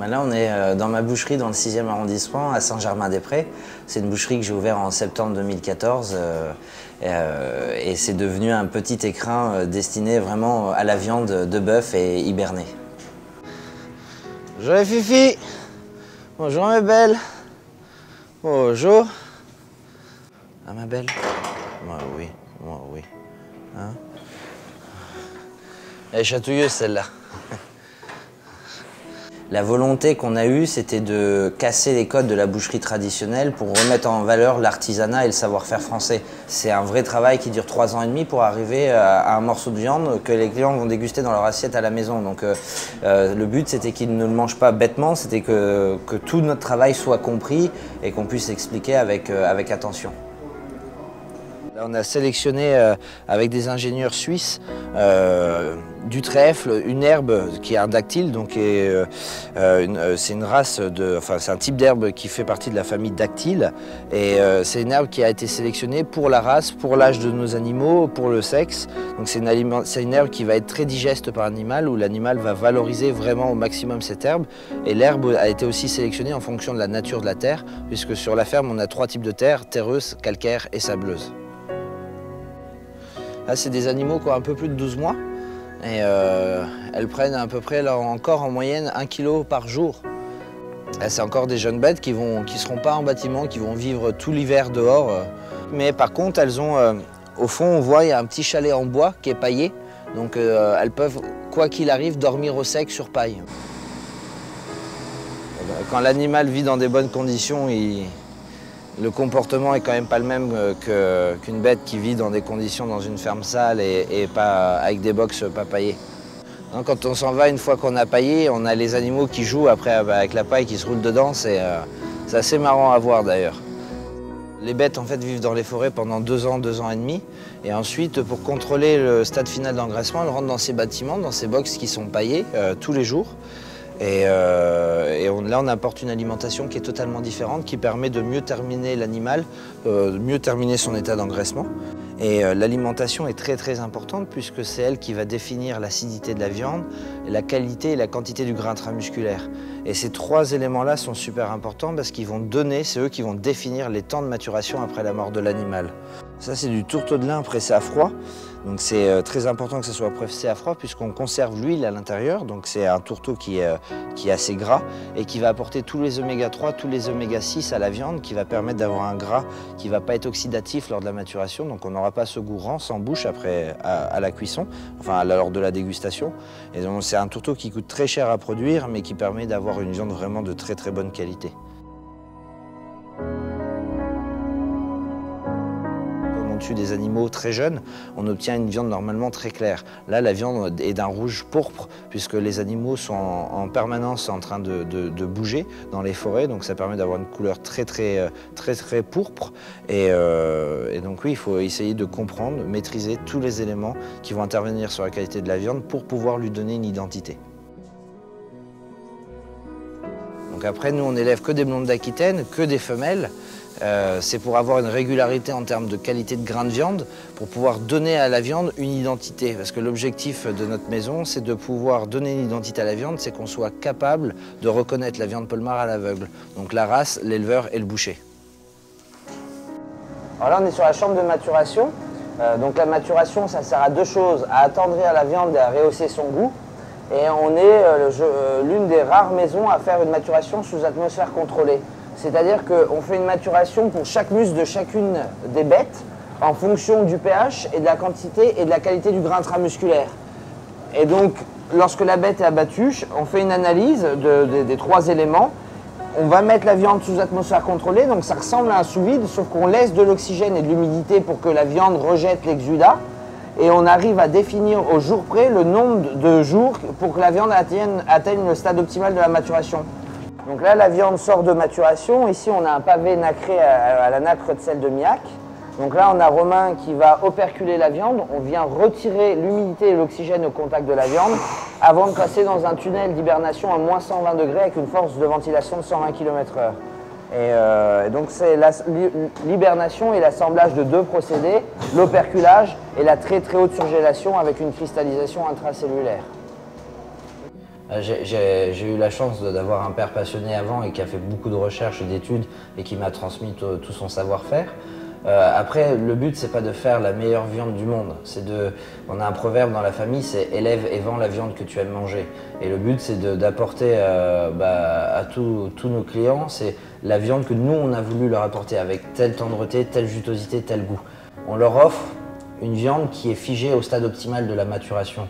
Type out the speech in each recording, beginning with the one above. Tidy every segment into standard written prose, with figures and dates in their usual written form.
Là, on est dans ma boucherie dans le 6e arrondissement, à Saint-Germain-des-Prés. C'est une boucherie que j'ai ouverte en septembre 2014 et c'est devenu un petit écrin destiné vraiment à la viande de bœuf et hibernée. Bonjour les Fifi. Bonjour mes belles. Bonjour. Ah ma belle. Moi oui, moi oui. Hein? Elle est chatouilleuse celle-là. La volonté qu'on a eue, c'était de casser les codes de la boucherie traditionnelle pour remettre en valeur l'artisanat et le savoir-faire français. C'est un vrai travail qui dure 3 ans et demi pour arriver à un morceau de viande que les clients vont déguster dans leur assiette à la maison. Donc le but, c'était qu'ils ne le mangent pas bêtement, c'était que tout notre travail soit compris et qu'on puisse l'expliquer avec attention. Là, on a sélectionné avec des ingénieurs suisses du trèfle, une herbe qui est un dactyle, donc c'est une race c'est un type d'herbe qui fait partie de la famille dactyle et c'est une herbe qui a été sélectionnée pour la race, pour l'âge de nos animaux, pour le sexe. Donc c'est une herbe qui va être très digeste par l'animal, où l'animal va valoriser vraiment au maximum cette herbe. Et l'herbe a été aussi sélectionnée en fonction de la nature de la terre, puisque sur la ferme on a 3 types de terre, terreuse, calcaire et sableuse. Là, c'est des animaux qui ont un peu plus de 12 mois et elles prennent à peu près encore en moyenne 1 kg par jour. C'est encore des jeunes bêtes qui ne seront pas en bâtiment, qui vont vivre tout l'hiver dehors. Mais par contre, elles ont, au fond, on voit, il y a un petit chalet en bois qui est paillé. Donc elles peuvent, quoi qu'il arrive, dormir au sec sur paille. Quand l'animal vit dans des bonnes conditions, le comportement est quand même pas le même qu'une bête qui vit dans des conditions dans une ferme sale et pas avec des box pas paillées. Donc, quand on s'en va, une fois qu'on a paillé, on a les animaux qui jouent après avec la paille, qui se roulent dedans. C'est assez marrant à voir d'ailleurs. Les bêtes en fait vivent dans les forêts pendant 2 ans, 2 ans et demi. Et ensuite, pour contrôler le stade final d'engraissement, elles rentrent dans ces bâtiments, dans ces box qui sont paillés tous les jours. Là, on apporte une alimentation qui est totalement différente, qui permet de mieux terminer l'animal, mieux terminer son état d'engraissement. Et l'alimentation est très très importante puisque c'est elle qui va définir l'acidité de la viande, la qualité et la quantité du gras intramusculaire. Et ces 3 éléments-là sont super importants parce qu'ils vont donner, c'est eux qui vont définir les temps de maturation après la mort de l'animal. Ça, c'est du tourteau de lin pressé à froid. Donc c'est très important que ce soit pressé à froid puisqu'on conserve l'huile à l'intérieur. Donc c'est un tourteau qui est assez gras et qui va apporter tous les oméga 3, tous les oméga 6 à la viande, qui va permettre d'avoir un gras qui ne va pas être oxydatif lors de la maturation. Donc on n'aura pas ce goût rance en bouche après à la cuisson, enfin lors de la dégustation. Et donc c'est un tourteau qui coûte très cher à produire mais qui permet d'avoir une viande vraiment de très très bonne qualité. On tue des animaux très jeunes, on obtient une viande normalement très claire. Là, la viande est d'un rouge pourpre puisque les animaux sont en permanence en train de bouger dans les forêts, donc ça permet d'avoir une couleur très pourpre. Et donc oui, il faut essayer de comprendre, maîtriser tous les éléments qui vont intervenir sur la qualité de la viande pour pouvoir lui donner une identité. Donc après, nous, on n'élève que des blondes d'Aquitaine, que des femelles. C'est pour avoir une régularité en termes de qualité de grain de viande, pour pouvoir donner à la viande une identité. Parce que l'objectif de notre maison, c'est de pouvoir donner une identité à la viande, c'est qu'on soit capable de reconnaître la viande Polmar à l'aveugle. Donc la race, l'éleveur et le boucher. Alors là, on est sur la chambre de maturation. Donc la maturation, ça sert à 2 choses, à attendrir la viande et à rehausser son goût. Et on est l'une des rares maisons à faire une maturation sous atmosphère contrôlée. C'est-à-dire qu'on fait une maturation pour chaque muscle de chacune des bêtes en fonction du pH et de la quantité et de la qualité du gras intramusculaire. Et donc, lorsque la bête est abattue, on fait une analyse des 3 éléments. On va mettre la viande sous atmosphère contrôlée, donc ça ressemble à un sous-vide, sauf qu'on laisse de l'oxygène et de l'humidité pour que la viande rejette l'exudat. Et on arrive à définir au jour près le nombre de jours pour que la viande atteigne le stade optimal de la maturation. Donc là, la viande sort de maturation. Ici, on a un pavé nacré à la nacre de sel de Miac. Donc là, on a Romain qui va operculer la viande. On vient retirer l'humidité et l'oxygène au contact de la viande avant de passer dans un tunnel d'hibernation à moins 120 degrés avec une force de ventilation de 120 km/h. Et donc, c'est l'hibernation et l'assemblage de 2 procédés, l'operculage et la très haute surgélation avec une cristallisation intracellulaire. J'ai eu la chance d'avoir un père passionné avant et qui a fait beaucoup de recherches et d'études et qui m'a transmis tout son savoir-faire. Après, le but, c'est pas de faire la meilleure viande du monde. On a un proverbe dans la famille, c'est élève et vends la viande que tu aimes manger. Et le but, c'est d'apporter à tous nos clients, c'est la viande que nous, on a voulu leur apporter avec telle tendreté, telle jutosité, tel goût. On leur offre une viande qui est figée au stade optimal de la maturation.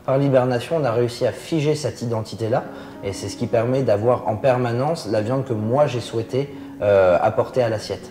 Par l'hibernation, on a réussi à figer cette identité-là et c'est ce qui permet d'avoir en permanence la viande que moi j'ai souhaité apporter à l'assiette.